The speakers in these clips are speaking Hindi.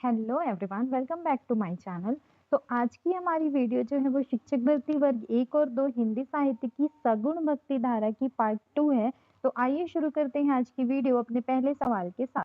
Hello everyone, welcome back to my channel. तो आज की हमारी वीडियो जो है वो शिक्षक भर्ती वर्ग 1 और 2 हिंदी साहित्य की सगुण भक्ति धारा की पार्ट 2 है। तो आइए शुरू करते हैं आज की वीडियो अपने पहले सवाल के साथ।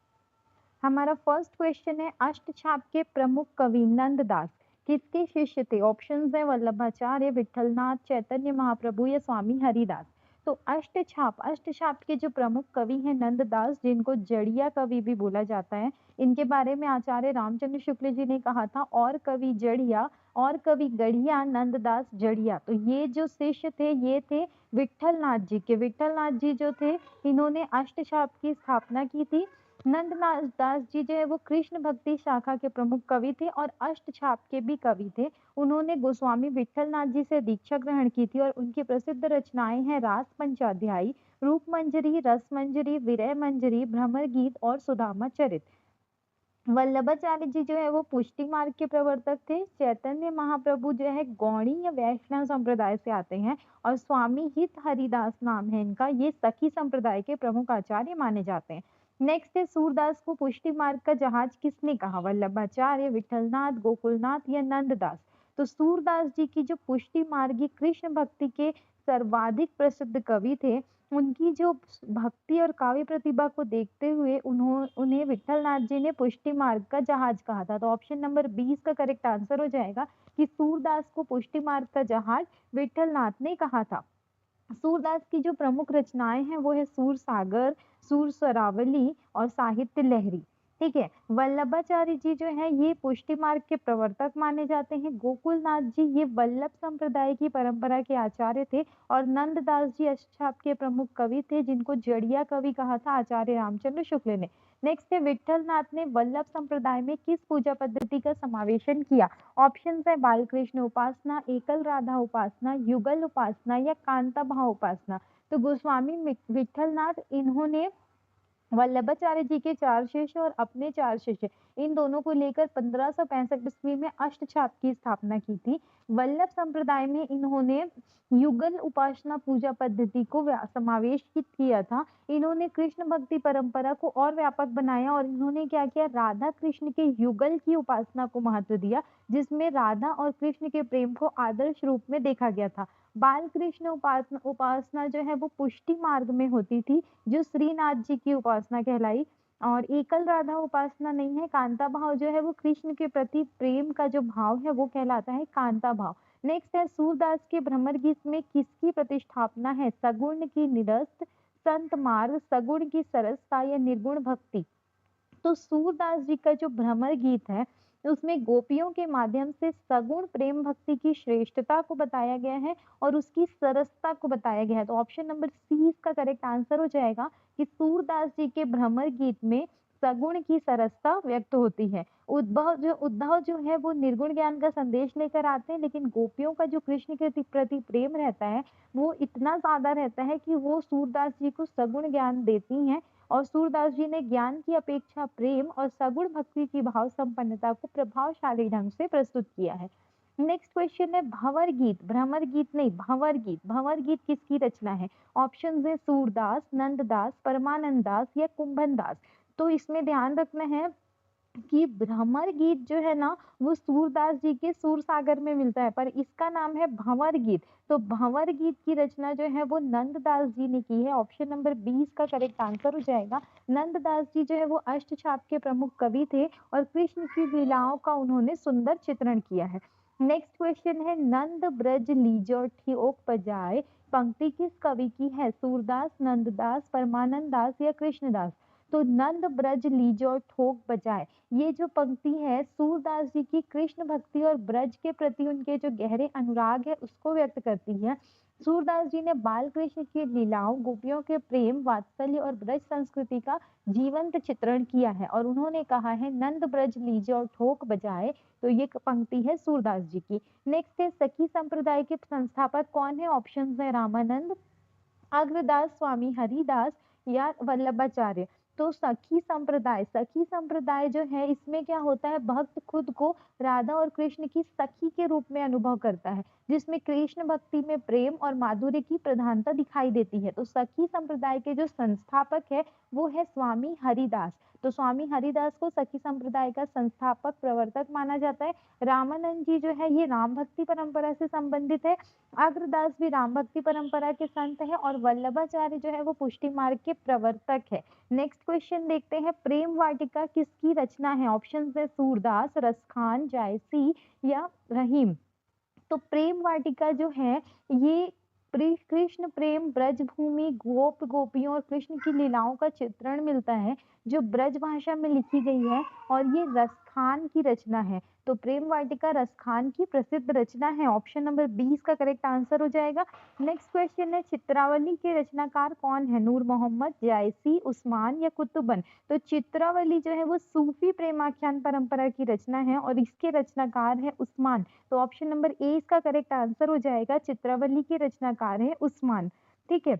हमारा फर्स्ट क्वेश्चन है, अष्टछाप के प्रमुख कवि नंददास किसके शिष्य थे? ऑप्शंस है वल्लभाचार्य, विठलनाथ, चैतन्य महाप्रभु या स्वामी हरिदास। तो अष्टछाप के जो प्रमुख कवि हैं नंददास, जिनको जड़िया कवि भी बोला जाता है, इनके बारे में आचार्य रामचंद्र शुक्ल जी ने कहा था, और कवि जड़िया और कवि गढ़िया नंददास जड़िया। तो ये जो शिष्य थे ये थे विठलनाथ जी के। विठलनाथ जी जो थे इन्होंने अष्टछाप की स्थापना की थी। नंदनाथ दास जी जो है वो कृष्ण भक्ति शाखा के प्रमुख कवि थे और अष्टछाप के भी कवि थे। उन्होंने गोस्वामी विठलनाथ जी से दीक्षा ग्रहण की थी और उनकी प्रसिद्ध रचनाएं हैं रास पंचाध्यायी, रूप मंजरी, रस मंजरी, विरह मंजरी, भ्रमर गीत और सुदामा चरित। वल्लभाचार्य जी जो है वो पुष्टि मार्ग के प्रवर्तक थे। चैतन्य महाप्रभु जो है गौड़ी या वैष्णव संप्रदाय से आते हैं और स्वामी हित हरिदास नाम है इनका, ये सखी संप्रदाय के प्रमुख आचार्य माने जाते हैं। नेक्स्ट है, सूरदास को पुष्टि मार्ग का जहाज किसने कहा? वल्लभाचार्य, विठलनाथ, गोकुलनाथ या नंददास। तो सूरदास जी की जो पुष्टि मार्गी कृष्ण भक्ति के सर्वाधिक प्रसिद्ध कवि थे, उनकी जो भक्ति और काव्य प्रतिभा को देखते हुए उन्हें विठलनाथ जी ने पुष्टि मार्ग का जहाज कहा था। तो ऑप्शन नंबर 20 का करेक्ट आंसर हो जाएगा कि सूरदास को पुष्टि मार्ग का जहाज विठलनाथ ने कहा था। सूरदास की जो प्रमुख रचनाएं हैं वो है सूर सागर, सूर सरावली और साहित्य लहरी। ठीक है। वल्लभाचार्य जी जो है ये पुष्टि मार्ग के प्रवर्तक माने जाते हैं। गोकुलनाथ जी ये वल्लभ संप्रदाय की परंपरा के आचार्य थे और नंददास जी अष्टछाप के प्रमुख कवि थे, जिनको जड़िया कवि कहा था आचार्य रामचंद्र शुक्ल ने। नेक्स्ट है, विठलनाथ ने वल्लभ संप्रदाय में किस पूजा पद्धति का समावेशन किया? ऑप्शन है बालकृष्ण उपासना, एकल राधा उपासना, युगल उपासना या कांता भाव उपासना। तो गोस्वामी विठलनाथ इन्होंने वल्लभाचार्य जी के 4 शिष्य और अपने 4 शिष्य, इन दोनों को लेकर 1565 ईस्वी में अष्टछाप की स्थापना की थी। वल्लभ संप्रदाय में इन्होंने युगल उपासना पूजा पद्धति को समावेश किया था। इन्होंने कृष्ण भक्ति परंपरा को और व्यापक बनाया और इन्होंने क्या किया, राधा कृष्ण के युगल की उपासना को महत्व दिया, जिसमें राधा और कृष्ण के प्रेम को आदर्श रूप में देखा गया था। बाल कृष्ण उपासना जो है वो पुष्टि मार्ग में होती थी, जो श्रीनाथ जी की उपासना कहलाई। और एकल राधा उपासना नहीं है। कांता भाव जो है वो कृष्ण के प्रति प्रेम का जो भाव है वो कहलाता है कांता भाव। नेक्स्ट है, सूरदास के भ्रमर गीत में किसकी प्रतिष्ठापना है? सगुण की निरस्त, संत मार्ग, सगुण की सरसता या निर्गुण भक्ति। तो सूरदास जी का जो भ्रमर गीत है उसमें गोपियों के माध्यम से सगुण प्रेम भक्ति की श्रेष्ठता को बताया गया है और उसकी सरसता को बताया गया है। तो ऑप्शन नंबर सी इसका करेक्ट आंसर हो जाएगा कि सूरदास जी के भ्रमर गीत में सगुण की सरसता व्यक्त होती है। उद्धव जो है वो निर्गुण ज्ञान का संदेश लेकर आते हैं, लेकिन गोपियों का जो कृष्ण के प्रति प्रेम रहता है वो इतना ज्यादा रहता है कि वो सूरदास जी को सगुण ज्ञान देती हैं। और सूरदास जी ने ज्ञान की अपेक्षा प्रेम और सगुण भक्ति की भाव संपन्नता को प्रभावशाली ढंग से प्रस्तुत किया है। नेक्स्ट क्वेश्चन है, भंवर गीत, भ्रमर गीत नहीं, भंवर गीत किसकी रचना है? ऑप्शन है सूरदास, नंददास, परमानंद दास या कुंभन दास। तो इसमें ध्यान रखना है कि भ्रमर गीत जो है ना वो सूरदास जी के सूर सागर में मिलता है, पर इसका नाम है भंवर गीत। तो भंवर गीत की रचना जो है वो नंददास जी ने की है। ऑप्शन नंबर 20 का करेक्ट आंसर हो जाएगा। नंददास जी जो है वो अष्टछाप के प्रमुख कवि थे और कृष्ण की लीलाओं का उन्होंने सुंदर चित्रण किया है। नेक्स्ट क्वेश्चन है, नंद ब्रज लीजो ठियोक बजाए पंक्ति किस कवि की है? सूरदास, नंददास, परमानंद दास या कृष्णदास। तो नंद ब्रज लीजो ठोक बजाए, ये जो पंक्ति है सूरदास जी की कृष्ण भक्ति और ब्रज के प्रति उनके जो गहरे अनुराग है उसको व्यक्त करती है। सूरदास जी ने बाल कृष्ण की लीलाओं, गोपियों के प्रेम, वात्सल्य और ब्रज संस्कृति का जीवंत चित्रण किया है और उन्होंने कहा है नंद ब्रज लीजे और ठोक बजाए। तो ये पंक्ति है सूरदास जी की। नेक्स्ट है, सखी संप्रदाय के संस्थापक कौन है? ऑप्शन है रामानंद, अग्रदास, स्वामी हरिदास या वल्लभाचार्य। तो सखी संप्रदाय जो है इसमें क्या होता है, भक्त खुद को राधा और कृष्ण की सखी के रूप में अनुभव करता है, जिसमें कृष्ण भक्ति में प्रेम और माधुर्य की प्रधानता दिखाई देती है। तो सखी संप्रदाय के जो संस्थापक है वो है स्वामी हरिदास। तो स्वामी हरिदास को सखी संप्रदाय का संस्थापक प्रवर्तक माना जाता है। रामानंद जी जो है ये राम भक्ति परंपरा से संबंधित है। अग्रदास भी राम भक्ति परंपरा के संत है और वल्लभाचार्य जो है वो पुष्टि मार्ग के प्रवर्तक है। नेक्स्ट क्वेश्चन देखते हैं, प्रेम वाटिका किसकी रचना है? ऑप्शन है सूरदास, रसखान, जायसी या रहीम। तो प्रेम वाटिका जो है ये कृष्ण प्रेम ब्रज भूमि गोप गोपियों और कृष्ण की लीलाओं का चित्रण मिलता है जो ब्रज भाषा में लिखी गई है और ये रसखान की रचना है। तो प्रेम वाटिका रसखान की प्रसिद्ध रचना है। ऑप्शन नंबर 20 का करेक्ट आंसर हो जाएगा। नेक्स्ट क्वेश्चन है, चित्रावली के रचनाकार कौन है? नूर मोहम्मद, जायसी, उस्मान या कुतुबन। तो चित्रावली जो है वो सूफी प्रेमाख्यान परंपरा की रचना है और इसके रचनाकार है उस्मान। तो ऑप्शन नंबर ए इसका करेक्ट आंसर हो जाएगा। चित्रावली के रचनाकार है उस्मान। ठीक है,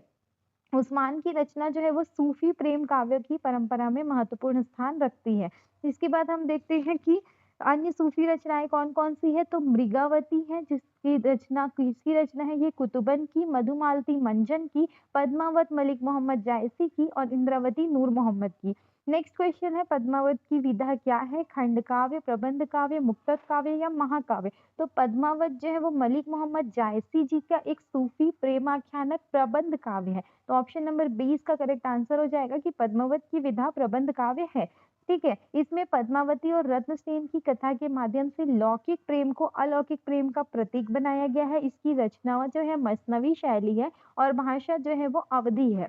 उस्मान की रचना जो है वो सूफी प्रेम काव्य की परंपरा में महत्वपूर्ण स्थान रखती है। इसके बाद हम देखते हैं कि अन्य सूफी रचनाएं कौन कौन सी है। तो मृगावती है किसकी रचना है? ये कुतुबन की, मधुमालती मंजन की, पद्मावत मलिक मोहम्मद जायसी की और इंद्रावती नूर मोहम्मद की। नेक्स्ट क्वेश्चन है, पद्मावत की विधा क्या है? खंड काव्य, प्रबंध काव्य, मुक्तक काव्य या महाकाव्य। तो पद्मावत जो है वो मलिक मोहम्मद जायसी जी का एक सूफी प्रेमाख्यानक प्रबंध काव्य है। तो ऑप्शन नंबर 20 का करेक्ट आंसर हो जाएगा कि पद्मावत की विधा प्रबंध काव्य है। ठीक है, इसमें पद्मावती और रत्नसेन की कथा के माध्यम से लौकिक प्रेम को अलौकिक प्रेम का प्रतीक बनाया गया है। इसकी रचना जो है मसनवी शैली है और भाषा जो है वो अवधी है।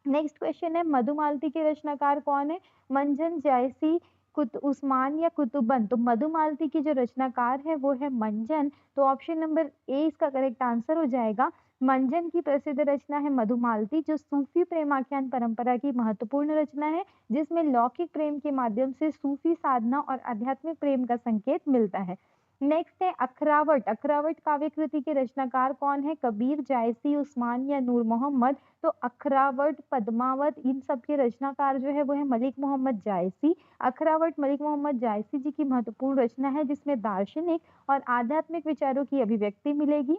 नेक्स्ट क्वेश्चन है, मधुमालती के रचनाकार कौन है? मंजन, जायसी, उस्मान या कुतुबन। तो मधुमालती की जो रचनाकार है वो है मंजन। तो ऑप्शन नंबर ए इसका करेक्ट आंसर हो जाएगा। मंजन की प्रसिद्ध रचना है मधुमालती जो सूफी प्रेमाख्यान परंपरा की महत्वपूर्ण रचना है जिसमें लौकिक प्रेम के माध्यम से सूफी साधना और आध्यात्मिक प्रेम का संकेत मिलता है। नेक्स्ट है अखरावट। अखरावट काव्य कृति के रचनाकार कौन है? कबीर, जायसी, उस्मान या नूर मोहम्मद। तो अखरावट, पद्मावत इन सब के रचनाकार जो है वो है मलिक मोहम्मद जायसी। अखरावट मलिक मोहम्मद जायसी जी की महत्वपूर्ण रचना है जिसमें दार्शनिक और आध्यात्मिक विचारों की अभिव्यक्ति मिलेगी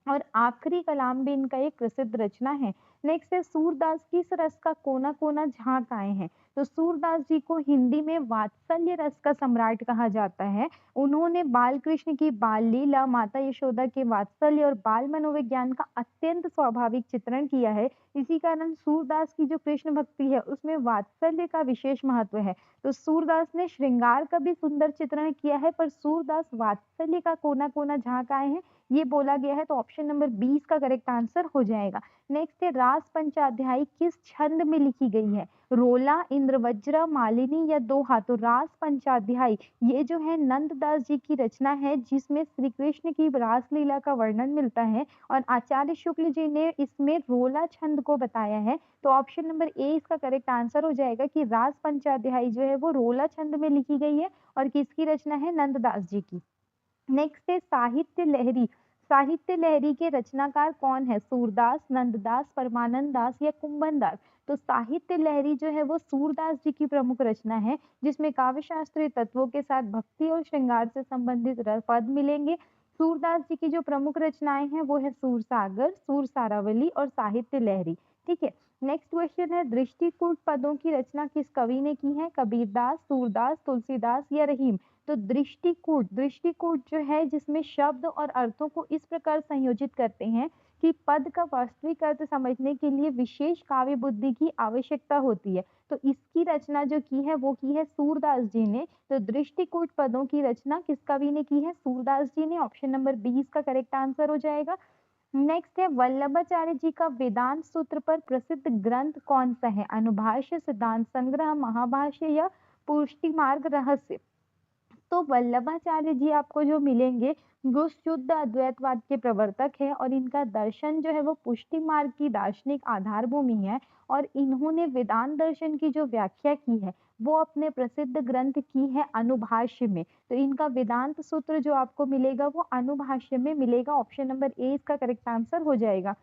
और आखिरी कलाम भी इनका एक प्रसिद्ध रचना है। नेक्स्ट है, सूरदास किस रस का कोना कोना झांक आए हैं? तो सूरदास जी को हिंदी में वात्सल्य रस का सम्राट कहा जाता है। उन्होंने बाल कृष्ण की बाल लीला, माता यशोदा के वात्सल्य और बाल मनोविज्ञान का अत्यंत स्वाभाविक चित्रण किया है। इसी कारण सूरदास की जो कृष्ण भक्ति है उसमें वात्सल्य का विशेष महत्व है। तो सूरदास ने श्रृंगार का भी सुंदर चित्रण किया है पर सूरदास वात्सल्य का कोना कोना झांक आए हैं ये बोला गया है। तो ऑप्शन नंबर 20 का करेक्ट आंसर हो जाएगा। नेक्स्ट है, रास पंचाध्यायी किस छंद में लिखी गई है? रोला, इंद्रवज्र, मालिनी या दोहा। तो रास पंचाध्यायी ये जो है नंददास जी की रचना है जिसमें श्री कृष्ण की रासलीला का वर्णन मिलता है और आचार्य शुक्ल जी ने इसमें रोला छंद को बताया है। तो ऑप्शन नंबर ए इसका करेक्ट आंसर हो जाएगा कि रास पंचाध्यायी जो है वो रोला छंद में लिखी गई है और किसकी रचना है? नंददास जी की। नेक्स्ट है साहित्य लहरी। साहित्य लहरी के रचनाकार कौन है? सूरदास, नंददास, परमानंद दास या कुंभन दास। तो साहित्य लहरी जो है वो सूरदास जी की प्रमुख रचना है जिसमें काव्य शास्त्रीय तत्वों के साथ भक्ति और श्रृंगार से संबंधित पद मिलेंगे। सूरदास जी की जो प्रमुख रचनाएं हैं वो है सूरसागर, सूरसारावली और साहित्य लहरी। ठीक है, नेक्स्ट क्वेश्चन है, दृष्टिकूट पदों की रचना किस कवि ने की है? कबीरदास, सूरदास, तुलसीदास या रहीम। तो दृष्टिकूट जो है जिसमें शब्द और अर्थों को इस प्रकार संयोजित करते हैं कि पद का वास्तविक अर्थ समझने के लिए विशेष काव्य बुद्धि की आवश्यकता होती है। तो इसकी रचना जो की है वो की है सूरदास जी ने। तो दृष्टिकूट पदों की रचना किस कवि ने की है? सूरदास जी ने। ऑप्शन नंबर 20 का करेक्ट आंसर हो जाएगा। नेक्स्ट है, वल्लभाचार्य जी का वेदांत सूत्र पर प्रसिद्ध ग्रंथ कौन सा है? अनुभाष्य, सिद्धांत संग्रह, महाभाष्य या पुष्टि मार्ग रहस्य। तो वल्लभाचार्य जी आपको जो मिलेंगे वो शुद्ध अद्वैतवाद के प्रवर्तक है और इनका दर्शन जो है वो पुष्टि मार्ग की दार्शनिक आधार भूमि है और इन्होंने वेदांत दर्शन की जो व्याख्या की है वो अपने प्रसिद्ध ग्रंथ की है अनुभाष्य में। तो इनका वेदांत सूत्र जो आपको मिलेगा वो अनुभाष्य में मिलेगा। ऑप्शन नंबर ए इसका करेक्ट आंसर हो जाएगा।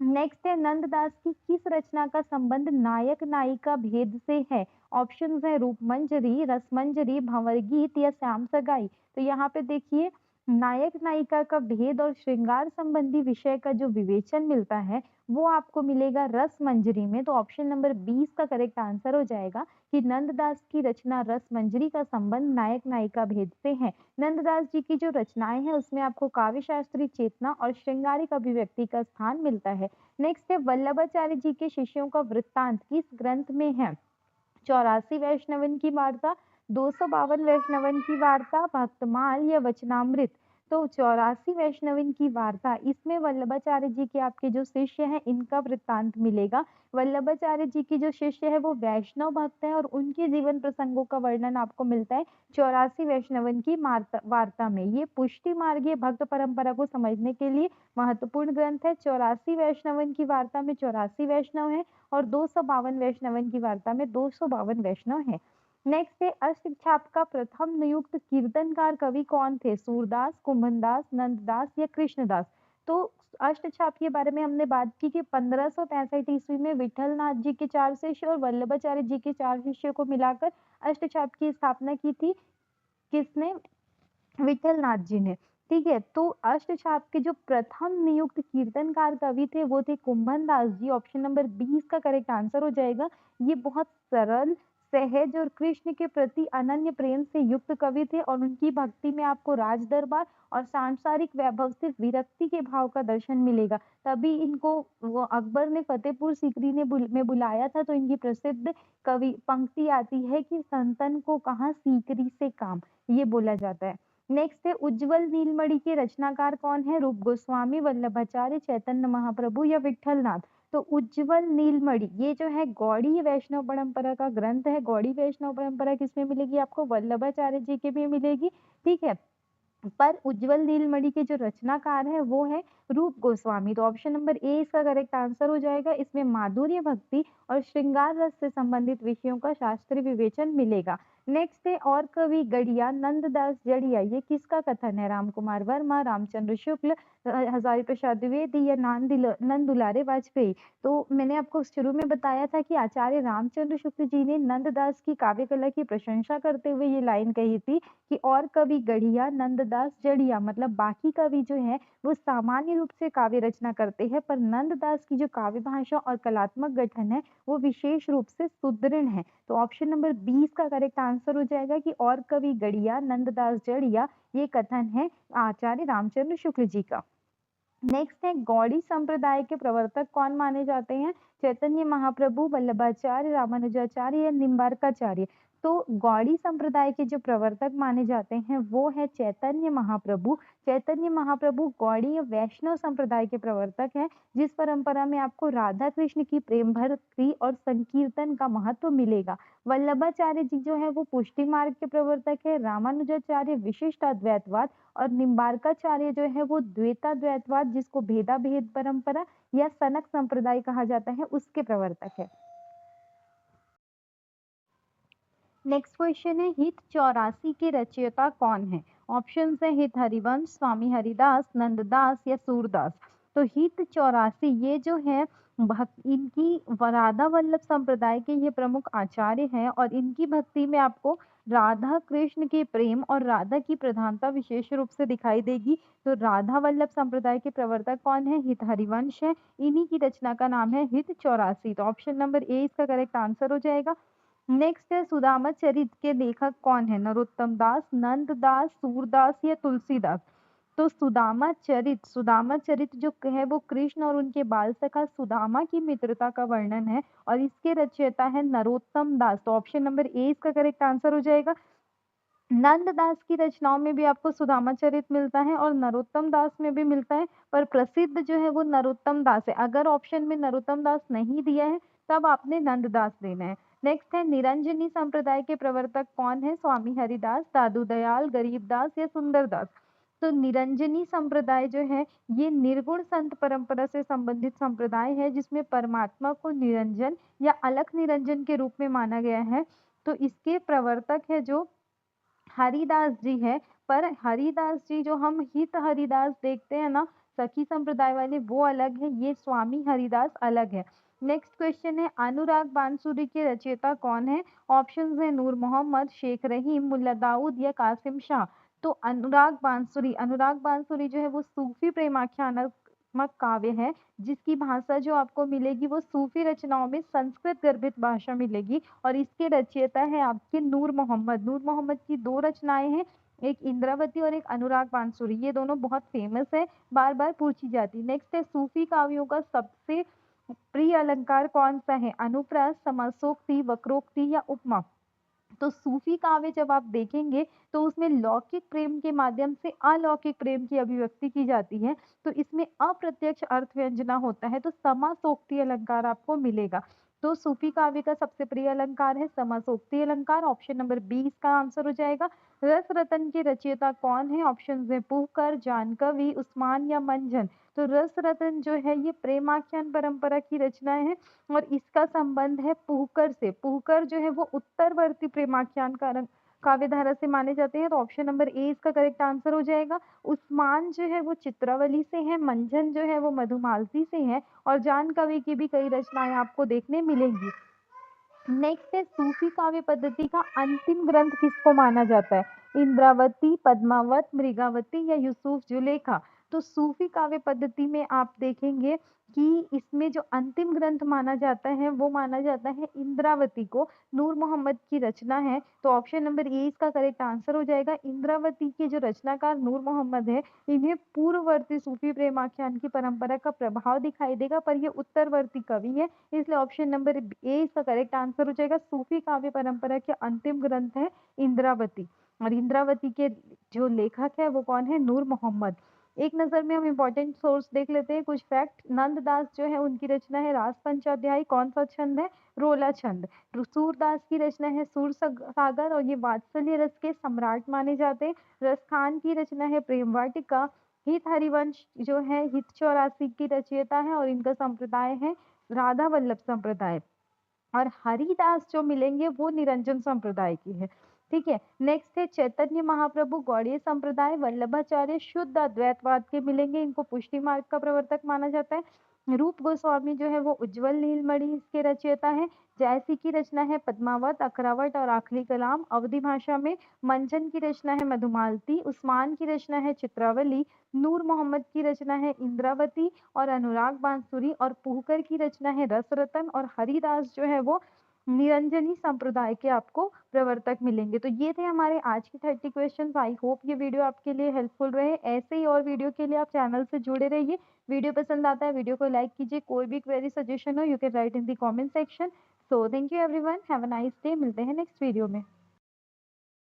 नेक्स्ट है, नंददास की किस रचना का संबंध नायक नायिका भेद से है? ऑप्शंस है रूपमंजरी, रसमंजरी, भंवर गीत या श्याम सगाई। तो यहाँ पे देखिए नायक नायिका का भेद और श्रृंगार संबंधी विषय का जो विवेचन मिलता है वो आपको मिलेगा रस मंजरी में। तो ऑप्शन नंबर 20 का करेक्ट आंसर हो जाएगा कि नंददास की रचना रस मंजरी का संबंध नायक नायिका भेद से है। नंददास जी की जो रचनाएं हैं उसमें आपको काव्य शास्त्रीय चेतना और श्रृंगारिक अभिव्यक्ति का स्थान मिलता है। नेक्स्ट है वल्लभाचार्य जी के शिष्यों का वृत्तांत किस ग्रंथ में है? 84 वैष्णवन की वार्ता, 252 वैष्णवन की वार्ता, भक्तमाल या वचनामृत। तो 84 वैष्णवन की वार्ता, इसमें वल्लभाचार्य जी के आपके जो शिष्य हैं इनका वृत्तांत मिलेगा। वल्लभाचार्य जी की जो शिष्य है वो वैष्णव भक्त है और उनके जीवन प्रसंगों का वर्णन आपको मिलता है 84 वैष्णवन की वार्ता में। ये पुष्टि मार्गीय भक्त परंपरा को समझने के लिए महत्वपूर्ण ग्रंथ है। 84 वैष्णवन की वार्ता में 84 वैष्णव है और 252 वैष्णवन की वार्ता में 252 वैष्णव हैं। नेक्स्ट है अष्टछाप का प्रथम नियुक्त कीर्तनकार कवि कौन थे? सूरदास, कुंभनदास, नंददास या कृष्णदास। तो अष्टछाप के बारे में हमने बात की कि 1565 ईस्वी में विठलनाथ जी के 4 शिष्य और वल्लभाचार्य जी के 4 शिष्यों को मिलाकर अष्टछाप की स्थापना की थी। किसने? विठलनाथ जी ने। ठीक है, तो अष्टछाप के जो प्रथम नियुक्त कीर्तनकार कवि थे वो थे कुंभनदास जी। ऑप्शन नंबर 20 का करेक्ट आंसर हो जाएगा। ये बहुत सरल, सहज और कृष्ण के प्रति अनन्य प्रेम से युक्त कवि थे और उनकी भक्ति में आपको राज दरबार और सांसारिक वैभव से विरक्ति के भाव का दर्शन मिलेगा। तभी इनको वो अकबर ने फतेहपुर सीकरी में बुलाया था। तो इनकी प्रसिद्ध कवि पंक्ति आती है कि संतन को कहाँ सीकरी से काम, ये बोला जाता है। नेक्स्ट है उज्जवल नीलमणि के रचनाकार कौन है? रूप गोस्वामी, वल्लभाचार्य, चैतन्य महाप्रभु या विठलनाथ। तो उज्जवल नीलमणि ये जो है गौड़ी वैष्णव परंपरा का ग्रंथ है। गौड़ी वैष्णव परंपरा किसमें मिलेगी आपको? वल्लभाचार्य जी के भी मिलेगी। ठीक है, पर उज्जवल नीलमणि के जो रचनाकार है वो है रूप गोस्वामी। तो ऑप्शन नंबर ए इसका करेक्ट आंसर हो जाएगा। इसमें माधुर्य भक्ति और श्रृंगार रस से संबंधित विषयों का शास्त्रीय विवेचन मिलेगा। नेक्स्ट है और कवि गढ़िया नंददास जड़िया, ये किसका कथन है? राम कुमार वर्मा, रामचंद्र शुक्ल, हजारी प्रसाद द्विवेदी या नंद दुलारे वाजपेयी। तो मैंने आपको शुरू में बताया था कि आचार्य रामचंद्र शुक्ल जी ने नंददास की काव्य कला की प्रशंसा करते हुए ये लाइन कही थी कि और कवि गढ़िया नंददास जड़िया, मतलब बाकी कवि जो है वो सामान्य रूप से काव्य रचना करते हैं पर नंददास की जो काव्य भाषा और कलात्मक गठन है वो विशेष रूप से सुदृढ़ है। तो ऑप्शन नंबर 20 का करेक्ट आंसर हो जाएगा कि और कवि गढ़िया नंददास जड़िया, ये कथन है आचार्य रामचंद्र शुक्ल जी का। नेक्स्ट है गौड़ी संप्रदाय के प्रवर्तक कौन माने जाते हैं? चैतन्य महाप्रभु, वल्लभाचार्य, रामानुजाचार्य या निम्बार्काचार्य। तो गौड़ी संप्रदाय के जो प्रवर्तक माने जाते हैं वो है चैतन्य महाप्रभु। चैतन्य महाप्रभु गौड़ी वैष्णव संप्रदाय के प्रवर्तक हैं जिस परंपरा में आपको राधा कृष्ण की प्रेम भक्ति और संकीर्तन का महत्व मिलेगा। वल्लभाचार्य जी जो है वो पुष्टि मार्ग के प्रवर्तक है। रामानुजाचार्य विशिष्ट अद्वैतवाद और निम्बार्काचार्य जो है वो द्वैताद्वैतवाद, जिसको भेदा भेद परंपरा या सनक संप्रदाय कहा जाता है, उसके प्रवर्तक है। नेक्स्ट क्वेश्चन है हित 84 के रचयिता कौन है? ऑप्शन है हित हरिवंश, स्वामी हरिदास, नंददास या सूरदास। तो हित 84 ये जो है इनकी राधा वल्लभ संप्रदाय के ये प्रमुख आचार्य हैं और इनकी भक्ति में आपको राधा कृष्ण के प्रेम और राधा की प्रधानता विशेष रूप से दिखाई देगी। तो राधा वल्लभ संप्रदाय के प्रवर्तक कौन है? हित हरिवंश है। इन्हीं की रचना का नाम है हित 84। तो ऑप्शन नंबर ए इसका करेक्ट आंसर हो जाएगा। नेक्स्ट है सुदामा चरित के लेखक कौन है? नरोत्तम दास, नंददास, सूरदास या तुलसीदास। तो सुदामा चरित जो है वो कृष्ण और उनके बाल सखा सुदामा की मित्रता का वर्णन है और इसके रचयिता है नरोत्तम दास। तो ऑप्शन नंबर ए इसका करेक्ट आंसर हो जाएगा। नंददास की रचनाओं में भी आपको सुदामा चरित मिलता है और नरोत्तम दास में भी मिलता है, पर प्रसिद्ध जो है वो नरोत्तम दास है। अगर ऑप्शन में नरोत्तम दास नहीं दिया है तब आपने नंददास देना है। नेक्स्ट है निरंजनी संप्रदाय के प्रवर्तक कौन है? स्वामी हरिदास, दादू दयाल, गरीबदास या सुंदरदास। तो निरंजनी संप्रदाय जो है ये निर्गुण संत परंपरा से संबंधित संप्रदाय है जिसमें परमात्मा को निरंजन या अलख निरंजन के रूप में माना गया है। तो इसके प्रवर्तक है जो हरिदास जी है। पर हरिदास जी जो हम हित हरिदास देखते हैं ना सखी संप्रदाय वाले, वो अलग है, ये स्वामी हरिदास अलग है। नेक्स्ट क्वेश्चन है अनुराग बांसुरी के रचयिता कौन है? ऑप्शंस है नूर मोहम्मद, शेख रहीम, मुल्ला दाऊद या कासिम शाह। तो अनुराग बांसुरी जो है वो सूफी प्रेमाख्यानात्मक काव्य है, जिसकी भाषा जो आपको मिलेगी वो सूफी रचनाओं में संस्कृत गर्भित भाषा मिलेगी और इसके रचयिता है आपके नूर मोहम्मद। नूर मोहम्मद की 2 रचनाएं हैं, एक इंद्रावती और एक अनुराग बांसुरी। ये दोनों बहुत फेमस है, बार-बार पूछी जाती। नेक्स्ट है सूफी काव्यों का सबसे प्रिय अलंकार कौन सा है? अनुप्रास, समासोक्ति, वक्रोक्ति या उपमा? तो सूफी काव्य जब आप देखेंगे तो उसमें लौकिक प्रेम के माध्यम से अलौकिक प्रेम की अभिव्यक्ति की जाती है, तो इसमें अप्रत्यक्ष अर्थ व्यंजना होता है, तो समासोक्ति अलंकार आपको मिलेगा। तो सूफी काव्य का सबसे प्रिय अलंकार है समासोक्ति अलंकार। ऑप्शन नंबर बी इसका आंसर हो जाएगा। रस रतन के रचयिता कौन है? ऑप्शन है पुहकर, जानकवि, उस्मान या मंजन। तो रस रतन जो है ये प्रेमाख्यान परंपरा की रचना है और इसका संबंध है पुहकर से। पुहकर जो है वो उत्तरवर्ती प्रेमाख्यान काव्य धारा से माने जाते हैं, तो ऑप्शन नंबर ए इसका करेक्ट आंसर हो जाएगा। उस्मान जो है वो चित्रावली से है, मंझन जो है वो मधुमालती से है और जानकवि की भी कई रचनाएं आपको देखने मिलेंगी। नेक्स्ट है सूफी काव्य पद्धति का अंतिम ग्रंथ किसको माना जाता है? इंद्रावती, पद्मावत, मृगावती या यूसुफ जुलेखा? तो सूफी काव्य पद्धति में आप देखेंगे कि इसमें जो अंतिम ग्रंथ माना जाता है वो माना जाता है इंद्रावती को। नूर मोहम्मद की रचना है, तो ऑप्शन नंबर ए इसका करेक्ट आंसर हो जाएगा। इंद्रावती के जो रचनाकार नूर मोहम्मद है, इन्हें पूर्ववर्ती सूफी प्रेमाख्यान की परंपरा का प्रभाव दिखाई देगा, पर ये उत्तरवर्ती कवि है, इसलिए ऑप्शन नंबर ए इसका करेक्ट आंसर हो जाएगा। सूफी काव्य परंपरा के अंतिम ग्रंथ है इंद्रावती और इंद्रावती के जो लेखक है वो कौन है? नूर मोहम्मद। एक नजर में हम इंपॉर्टेंट सोर्स देख लेते हैं, कुछ फैक्ट। नंददास जो है उनकी रचना है रास पंचाध्यायी। कौन सा छंद है? रोला छंद। सूरदास की रचना है सूर सागर और ये वात्सल्य रस के सम्राट माने जाते हैं। रसखान की रचना है प्रेम वाटिका। हित हरिवंश जो है हित 84 की रचयिता है और इनका संप्रदाय है राधा वल्लभ संप्रदाय। और हरिदास जो मिलेंगे वो निरंजन संप्रदाय की है। ठीक है, नेक्स्ट है चैतन्य महाप्रभु गौड़ीय संप्रदाय। वल्लभाचार्य शुद्ध अद्वैतवाद के मिलेंगे, इनको पुष्टि मार्ग का प्रवर्तक माना जाता है। रूप गोस्वामी जो है वो उज्जवल नीलमणि इसके रचयिता है। जयसी की रचना है पद्मावत, अखरावट और आखिरी कलाम अवधी भाषा में। मंजन की रचना है मधुमालती। उस्मान की रचना है चित्रावली। नूर मोहम्मद की रचना है इंद्रावती और अनुराग बांसुरी और पुहकर की रचना है रसरतन और हरिदास जो है वो निरंजनी संप्रदाय के आपको प्रवर्तक मिलेंगे। तो ये थे हमारे आज के 30 क्वेश्चंस। आई होप ये वीडियो आपके लिए हेल्पफुल रहे। ऐसे ही और वीडियो के लिए आप चैनल से जुड़े रहिए। वीडियो पसंद आता है वीडियो को लाइक कीजिए। कोई भी क्वेरी सजेशन हो you can write in the comment section. So thank you everyone, have a nice day. मिलते हैं नेक्स्ट वीडियो में।